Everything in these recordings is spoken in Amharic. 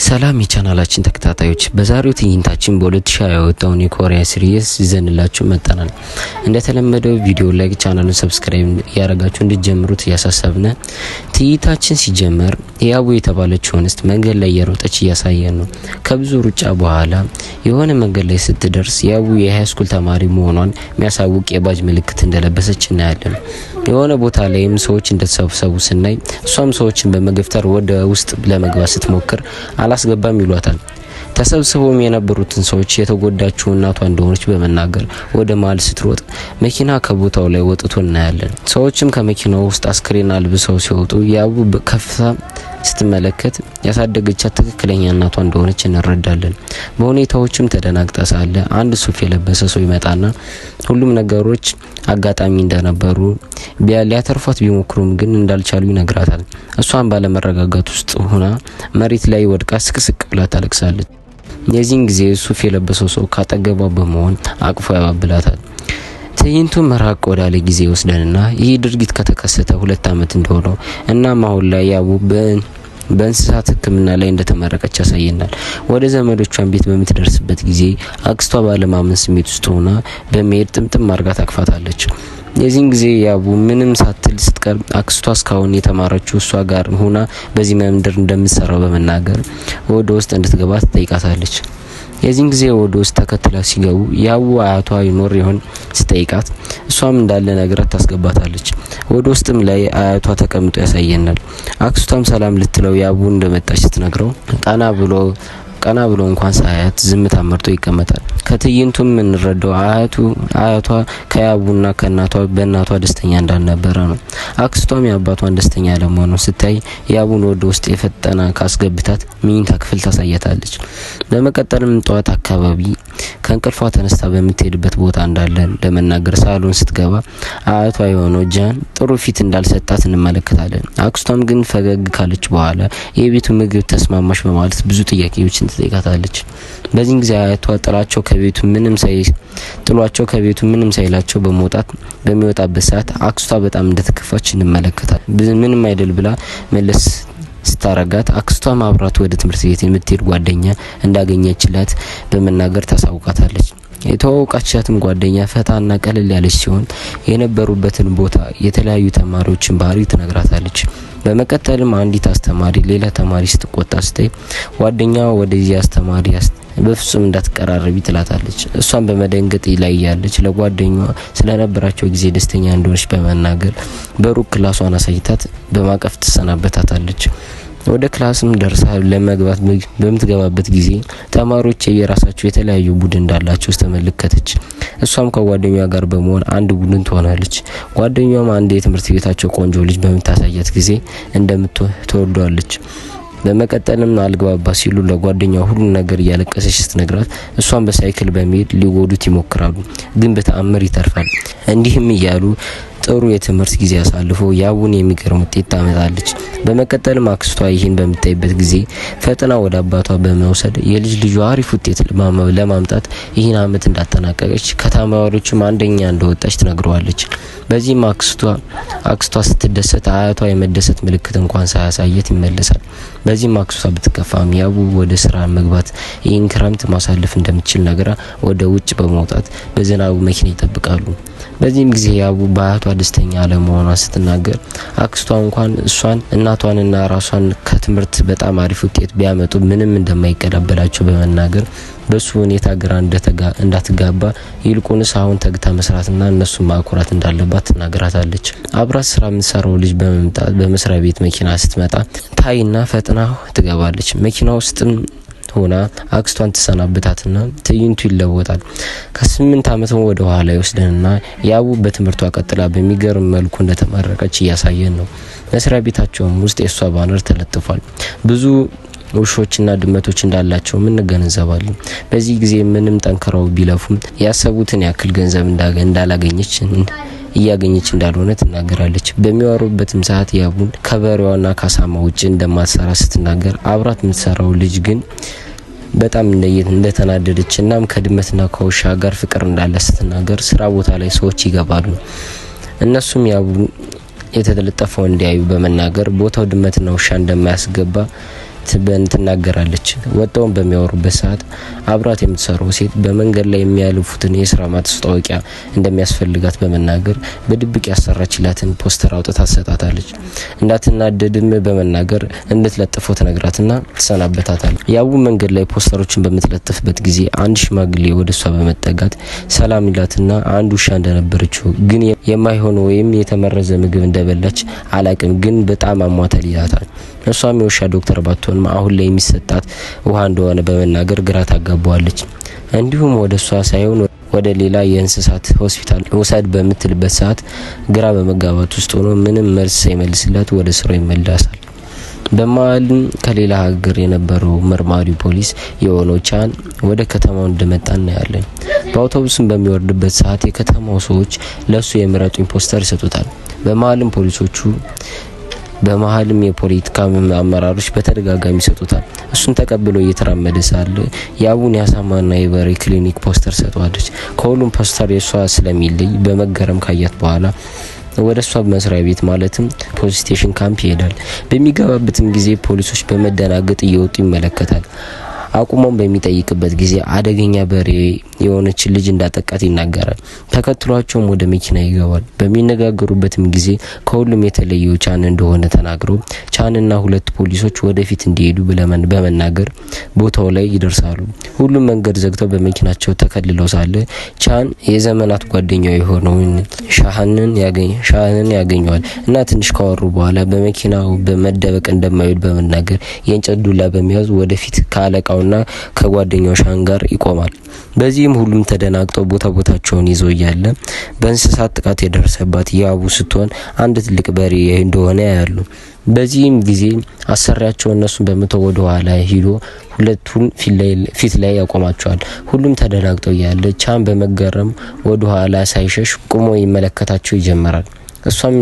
ሰላም የቻናላችን ተከታታዮች በዛሬው ትዕይንታችን በ2020 የወጣውን የኮሪያ ሲሪስ ይዘንላችሁ መጣናል። እንደተለመደው ቪዲዮ ላይክ ቻናሉን ሰብስክራይብ ያደረጋችሁ እንድትጀምሩት ያሳሰብነ። ትዕይንታችን ሲጀመር ያቡ የተባለች እንስት መንገድ ላይ እየሮጠች እያሳየን ነው። ከብዙ ሩጫ በኋላ የሆነ መንገድ ላይ ስትደርስ ያቡ የሃይስኩል ተማሪ መሆኗን የሚያሳውቅ የባጅ ምልክት እንደለበሰች እናያለን። የሆነ ቦታ ላይም ሰዎች እንደተሰበሰቡ ስናይ እሷም ሰዎችን በመገፍተር ወደ ውስጥ ለመግባት ስትሞክር አላስገባም ይሏታል። ተሰብስበውም የነበሩትን ሰዎች የተጎዳችው እናቷ እንደሆነች በመናገር ወደ መሀል ስትሮጥ መኪና ከቦታው ላይ ወጥቶ እናያለን። ሰዎችም ከመኪናው ውስጥ አስክሬን አልብሰው ሲወጡ ያቡ ከፍታ ስትመለከት ያሳደገቻት ትክክለኛ እናቷ እንደሆነች እንረዳለን። በሁኔታዎችም ተደናግጣ ሳለ አንድ ሱፍ የለበሰ ሰው ይመጣና ሁሉም ነገሮች አጋጣሚ እንደነበሩ ሊያተርፏት ቢሞክሩም ግን እንዳልቻሉ ይነግራታል። እሷን ባለመረጋጋት ውስጥ ሆና መሬት ላይ ወድቃ ስቅስቅ ብላ ታለቅሳለች። የዚህን ጊዜ ሱፍ የለበሰው ሰው ካጠገቧ በመሆን አቅፎ ያባብላታል። ትዕይንቱ መራቅ ወዳለ ጊዜ ወስደንና ይህ ድርጊት ከተከሰተ 2 ዓመት እንደሆነው እናም አሁን ላይ ያቡ በእንስሳት ሕክምና ላይ እንደተመረቀች ያሳየናል። ወደ ዘመዶቿን ቤት በምትደርስበት ጊዜ አክስቷ ባለማመን ስሜት ውስጥ ሆና በመሄድ ጥምጥም አርጋ ታቅፋታለች። የዚህን ጊዜ ያቡ ምንም ሳትል ስትቀር አክስቷ እስካሁን የተማረችው እሷ ጋር ሆና በዚህ መንደር እንደምትሰራው በመናገር ወደ ውስጥ እንድትገባ ትጠይቃታለች። የዚህን ጊዜ ወደ ውስጥ ተከትላ ሲገቡ ያቡ አያቷ ይኖር ይሆን ስጠይቃት እሷም እንዳለ ነገራት ታስገባታለች። ወደ ውስጥም ላይ አያቷ ተቀምጦ ያሳየናል። አክስቷም ሰላም ልትለው ያቡ እንደመጣች ስትነግረው ቀና ብሎ እንኳን ሳያት ዝምታ መርጦ ይቀመጣል። ከትዕይንቱም እንረዳው አያቷ ከያቡና ከእናቷ በእናቷ ደስተኛ እንዳልነበረ ነው። አክስቷም የአባቷን ደስተኛ ለመሆኑ ስታይ ያቡን ወደ ውስጥ የፈጠና ካስገብታት መኝታ ክፍል ታሳያታለች። በመቀጠልም ጠዋት አካባቢ ከእንቅልፏ ተነስታ በምትሄድበት ቦታ እንዳለ ለመናገር ሳሎን ስትገባ አያቷ የሆነው ጃን ጥሩ ፊት እንዳልሰጣት እንመለከታለን። አክስቷም ግን ፈገግ ካለች በኋላ የቤቱ ምግብ ተስማማሽ በማለት ብዙ ጥያቄዎችን ትጠይቃታለች። በዚህ ጊዜ አያቷ ጥሏቸው ከቤቱ ምንም ሳይላቸው በሚወጣበት ሰዓት አክስቷ በጣም እንደተከፋች እንመለከታለን። ምንም አይደል ብላ መለስ ስታረጋት አክስቷ ማብራት ወደ ትምህርት ቤት የምትሄድ ጓደኛ እንዳገኘችላት በመናገር ታሳውቃታለች። የተዋወቃቻትም ጓደኛ ፈታና ቀለል ያለች ሲሆን የነበሩበትን ቦታ የተለያዩ ተማሪዎችን ባህሪ ትነግራታለች። በመቀጠልም አንዲት አስተማሪ ሌላ ተማሪ ስትቆጣ ስታይ ጓደኛዋ ወደዚህ አስተማሪ በፍጹም እንዳትቀራረቢ ትላታለች። እሷን በመደንገጥ ላይ ያለች ለጓደኛዋ ስለነበራቸው ጊዜ ደስተኛ እንደሆነች በመናገር በሩቅ ክላሷን አሳይታት በማቀፍ ትሰናበታታለች። ወደ ክላስም ደርሳ ለመግባት በምትገባበት ጊዜ ተማሪዎች የራሳቸው የተለያዩ ቡድን እንዳላቸው ተመለከተች። እሷም ከጓደኛዋ ጋር በመሆን አንድ ቡድን ትሆናለች። ጓደኛዋም አንድ የትምህርት ቤታቸው ቆንጆ ልጅ በምታሳያት ጊዜ እንደምትወደዋለች። በመቀጠልም አልግባባ ሲሉ ለጓደኛዋ ሁሉ ነገር እያለቀሰች ስትነግራት እሷን በሳይክል በመሄድ ሊጎዱት ይሞክራሉ፣ ግን በተአምር ይተርፋል። እንዲህም እያሉ ጥሩ የትምህርት ጊዜ አሳልፎ ያቡን የሚገርም ውጤት ታመጣለች። በመቀጠልም አክስቷ ይህን በምታይበት ጊዜ ፈጥና ወደ አባቷ በመውሰድ ልጇ አሪፍ ውጤት ለማምጣት ይህን አመት እንዳጠናቀቀች ከተማሪዎችም አንደኛ እንደወጣች ትነግረዋለች። በዚህም አክስቷ ስትደሰት አያቷ የመደሰት ምልክት እንኳን ሳያሳየት ይመለሳል። በዚህም አክስቷ ብትከፋም ያቡ ወደ ስራ መግባት ይህን ክረምት ማሳለፍ እንደምትችል ነግራ ወደ ውጭ በመውጣት በዝናቡ መኪና ይጠብቃሉ። በዚህም ጊዜ ያቡ በአያቷ ደስተኛ አለመሆኗ ስትናገር አክስቷ እንኳን እሷን እናቷንና ራሷን ከትምህርት በጣም አሪፍ ውጤት ቢያመጡ ምንም እንደማይቀበላቸው በመናገር በሱ ሁኔታ ግራ እንዳትጋባ ይልቁንስ አሁን ተግታ መስራትና እነሱ ማኩራት እንዳለባት ትናገራታለች። አብራት ስራ የምትሰራው ልጅ በመምጣት በመስሪያ ቤት መኪና ስትመጣ ታይና ፈጥና ትገባለች። መኪና ውስጥም ሆና አክስቷን ተሰናብታትና ትዕይንቱ ይለወጣል። ከ8 ዓመት ወደ ኋላ ይወስደንና ያቡ በትምህርቷ ቀጥላ በሚገርም መልኩ እንደተመረቀች እያሳየን ነው። መስሪያ ቤታቸውም ውስጥ የሷ ባነር ተለጥፏል። ብዙ ውሾችና ድመቶች እንዳላቸው እንገነዘባለን። በዚህ ጊዜ ምንም ጠንክረው ቢለፉም ያሰቡትን ያክል ገንዘብ እያገኘች እንዳልሆነ ትናገራለች። በሚያወሩበትም ሰዓት ያቡን ከበሬዋና ካሳማ ውጭ እንደማትሰራ ስትናገር አብራት የምትሰራው ልጅ ግን በጣም እንደተናደደች እናም ከድመትና ከውሻ ጋር ፍቅር እንዳለ ስትናገር ስራ ቦታ ላይ ሰዎች ይገባሉ። እነሱም ያቡ የተለጠፈው እንዲያዩ በመናገር ቦታው ድመትና ውሻ እንደማያስገባ ትናገራለች። ወጣውን በሚያወሩበት ሰዓት አብራት የምትሰራው ሴት በመንገድ ላይ የሚያልፉትን የስራ ማስታወቂያ እንደሚያስፈልጋት በመናገር በድብቅ ያሰራችላትን ፖስተር አውጥታ ትሰጣታለች። እንዳትናደድም በመናገር እንድትለጥፈው ትነግራትና ትሰናበታታለች። ያቡ መንገድ ላይ ፖስተሮችን በምትለጥፍበት ጊዜ አንድ ሽማግሌ ወደሷ በመጠጋት ሰላም ይላትና አንድ ውሻ እንደነበረችው ግን የማይሆን ወይም የተመረዘ ምግብ እንደበላች አላቅም ግን በጣም አሟታል ይላታል። እሷም የውሻ ዶክተር ባትሆንም አሁን ላይ የሚሰጣት ውሃ እንደሆነ በመናገር ግራ ታጋባዋለች። እንዲሁም ወደ እሷ ሳይሆን ወደ ሌላ የእንስሳት ሆስፒታል ወሰድ በምትልበት ሰዓት ግራ በመጋባት ውስጥ ሆኖ ምንም መልስ ሳይመልስላት ወደ ስራው ይመለሳል። በመሀልም ከሌላ ሀገር የነበረው መርማሪ ፖሊስ የሆነው ቻን ወደ ከተማው እንደመጣ እናያለን። በአውቶቡስም በሚወርድበት ሰዓት የከተማው ሰዎች ለሱ የምረጡኝ ፖስተር ይሰጡታል። በመሀልም የፖለቲካ አመራሮች በተደጋጋሚ ይሰጡታል። እሱን ተቀብሎ እየተራመደ ሳለ የአቡን ያሳማና የበሬ ክሊኒክ ፖስተር ሰጥቷለች። ከሁሉም ፖስተር የሷ ስለሚለይ በመገረም ካያት በኋላ ወደ እሷ መስሪያ ቤት ማለትም ፖሊስ ስቴሽን ካምፕ ይሄዳል። በሚገባበትም ጊዜ ፖሊሶች በመደናገጥ እየወጡ ይመለከታል። አቁሞም በሚጠይቅበት ጊዜ አደገኛ በሬ የሆነች ልጅ እንዳጠቃት ይናገራል። ተከትሏቸውም ወደ መኪና ይገባል። በሚነጋገሩበትም ጊዜ ከሁሉም የተለየው ቻን እንደሆነ ተናግረው ቻንና ሁለት ፖሊሶች ወደፊት እንዲሄዱ በመናገር ቦታው ላይ ይደርሳሉ። ሁሉም መንገድ ዘግተው በመኪናቸው ተከልለው ሳለ ቻን የዘመናት ጓደኛው የሆነውን ሻህንን ያገኘዋል እና ትንሽ ካወሩ በኋላ በመኪናው በመደበቅ እንደማይወድ በመናገር የእንጨት ዱላ በመያዝ ወደፊት ካለቃውና ከጓደኛው ሻን ጋር ይቆማል። በዚህም ሁሉም ተደናግጠው ቦታቸውን ይዘው እያለ በእንስሳት ጥቃት የደረሰባት ያቡ ስትሆን አንድ ትልቅ በሬ እንደሆነ ያያሉ። በዚህም ጊዜ አሰሪያቸው እነሱን በመተው ወደ ኋላ ሄዶ ሁለቱን ፊት ላይ ያቆማቸዋል። ሁሉም ተደናግጠው እያለ ቻን በመገረም ወደ ኋላ ሳይሸሽ ቆሞ ይመለከታቸው ይጀምራል። እሷም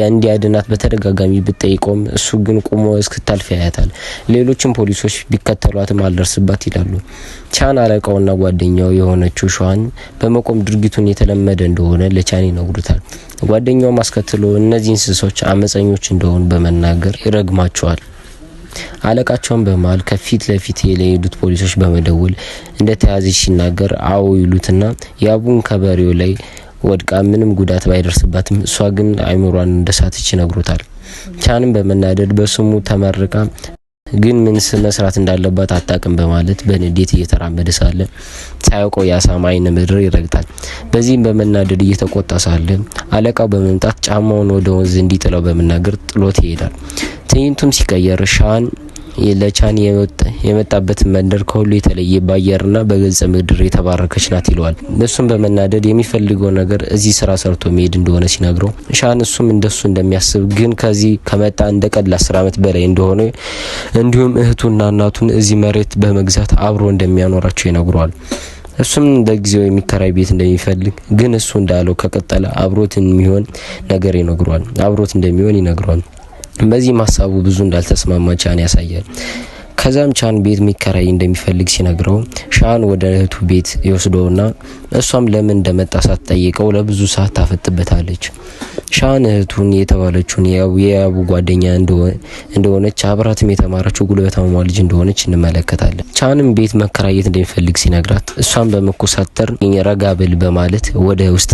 እንዲያድናት በተደጋጋሚ ብትጠይቀውም እሱ ግን ቆሞ እስክታልፍ ያያታል። ሌሎችም ፖሊሶች ቢከተሏትም አልደርስባት ይላሉ። ቻን አለቃውና ጓደኛው የሆነችው ሻን በመቆም ድርጊቱን የተለመደ እንደሆነ ለቻን ይነግሩታል። ጓደኛውም አስከትሎ እነዚህ እንስሶች አመፀኞች እንደሆኑ በመናገር ይረግማቸዋል። አለቃቸውን በመሃል ከፊት ለፊት የሄዱት ፖሊሶች በመደወል እንደተያዘች ሲናገር አዎ ይሉትና ያቡን ከበሬው ላይ ወድቃ ምንም ጉዳት ባይደርስባትም እሷ ግን አይምሯን እንደሳተች ይነግሩታል። ቻንም በመናደድ በስሙ ተመርቃ ግን ምን መስራት እንዳለባት አጣቅም በማለት በንዴት እየተራመደ ሳለ ሳያውቀው የአሳማ አይነ ምድር ይረግጣል። በዚህም በመናደድ እየተቆጣ ሳለ አለቃው በመምጣት ጫማውን ወደ ወንዝ እንዲጥለው በመናገር ጥሎት ይሄዳል። ትዕይንቱም ሲቀየር ሻን ለቻን የመጣበት መንደር ከሁሉ የተለየ በአየርና በገጸ ምድር የተባረከች ናት ይለዋል። እሱም በመናደድ የሚፈልገው ነገር እዚህ ስራ ሰርቶ መሄድ እንደሆነ ሲነግረው ሻን እሱም እንደሱ እንደሚያስብ ግን ከዚህ ከመጣ እንደ ቀድላ 10 ዓመት በላይ እንደሆነ እንዲሁም እህቱና እናቱን እዚህ መሬት በመግዛት አብሮ እንደሚያኖራቸው ይነግረዋል። እሱም ለጊዜው የሚከራይ ቤት እንደሚፈልግ ግን እሱ እንዳለው ከቀጠለ አብሮት እንደሚሆን ይነግረዋል። በዚህ ሀሳቡ ብዙ እንዳልተስማማ ቻን ያሳያል። ከዛም ቻን ቤት ሚከራይ እንደሚፈልግ ሲነግረው ሻን ወደ እህቱ ቤት ይወስደውና እሷም ለምን እንደመጣ ሳትጠይቀው ለብዙ ሰዓት ታፈጥበታለች። ሻን እህቱን የተባለችውን የያቡ ጓደኛ እንደሆነች አብራትም የተማረችው ጉልበታማ ልጅ እንደሆነች እንመለከታለን። ቻንም ቤት መከራየት እንደሚፈልግ ሲነግራት እሷም በመኮሳተር ረጋ ብል በማለት ወደ ውስጥ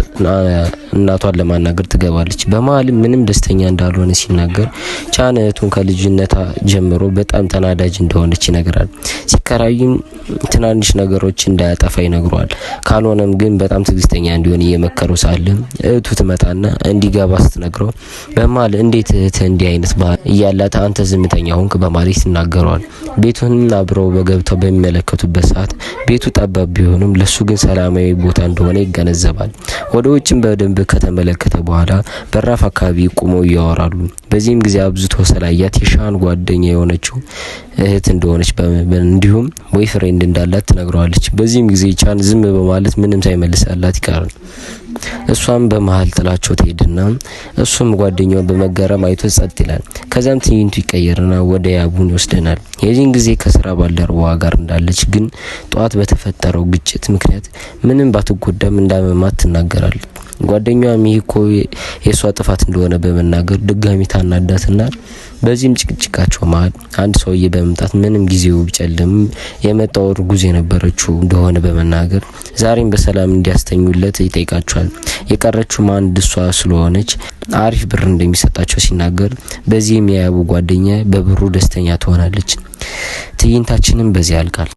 እናቷን ለማናገር ትገባለች። በመሀልም ምንም ደስተኛ እንዳልሆነ ሲናገር ቻን እህቱን ከልጅነቷ ጀምሮ በጣም ተናዳጅ እንደሆነች ይነግራል። ሲከራዩም ትናንሽ ነገሮች እንዳያጠፋ ይነግረዋል። ካልሆነም ግን በጣም ትዕግስተኛ እንዲሆን እየመከረው ሳለ እህቱ ትመጣና እንዲገባ ስትነግረው በመሀል እንዴት እህት እንዲህ አይነት ባህል እያላት አንተ ዝምተኛ ሆንክ በማለት ይናገረዋል። ቤቱን አብረው በገብተው በሚመለከቱበት ሰዓት ቤቱ ጠባብ ቢሆንም ለሱ ግን ሰላማዊ ቦታ እንደሆነ ይገነዘባል። ወደ ውጭም በደንብ ከተመለከተ በኋላ በራፍ አካባቢ ቆመው ያወራሉ። በዚህም ጊዜ አብዝቶ ስላያት የሻን ጓደኛ የሆነችው እህት እንደሆነች እንዲሁም ቦይፍሬንድ እንዳላት ትነግረዋለች። በዚህም ጊዜ ቻን ዝም በማለት ምንም ሳይመልስላት ይቀራል። እሷም በመሃል ጥላቸው ትሄድና እሱም ጓደኛው በመገረም አይቶ ጸጥ ይላል። ከዛም ትዕይንቱ ይቀየርና ወደ ያቡን ይወስደናል። የዚህን ጊዜ ከስራ ባልደረባዋ ጋር እንዳለች ግን ጧት በተፈጠረው ግጭት ምክንያት ምንም ባትጎዳም እንዳመማት ትናገራለች። ጓደኛዋም ይህ እኮ የሷ ጥፋት እንደሆነ በመናገር ድጋሚ ታናዳትና በዚህም ጭቅጭቃቸው መሃል አንድ ሰውዬ በመምጣት ምንም ጊዜው ቢጨልም የመጣው እርጉዝ የነበረችው እንደሆነ በመናገር ዛሬም በሰላም እንዲያስተኙለት ይጠይቃቸዋል። የቀረችው አንድ እሷ ስለሆነች አሪፍ ብር እንደሚሰጣቸው ሲናገር በዚህም የያቡ ጓደኛ በብሩ ደስተኛ ትሆናለች። ትዕይንታችንም በዚህ ያልቃል።